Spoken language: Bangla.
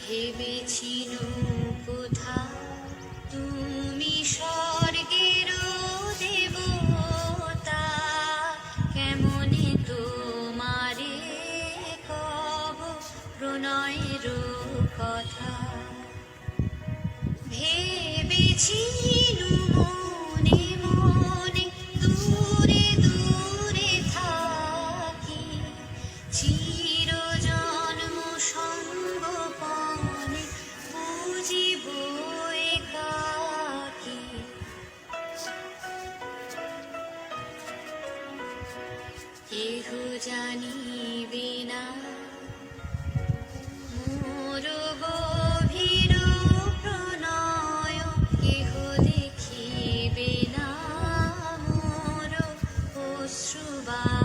ভেবেছিল কোথা তুমি স্বর্গের দেবতা, কেমনে তোমারে কব প্রণয়ের কথা। ভেবেছিল মনে মনে দূরে দূরে থাকি, চির জন্ম সঙ্গোপনে বুঝিব একাকী। কেহ জানিবে না মোর গভীর প্রণয়, কেহ দেখিবে না মোর অশ্রুবারিচয়।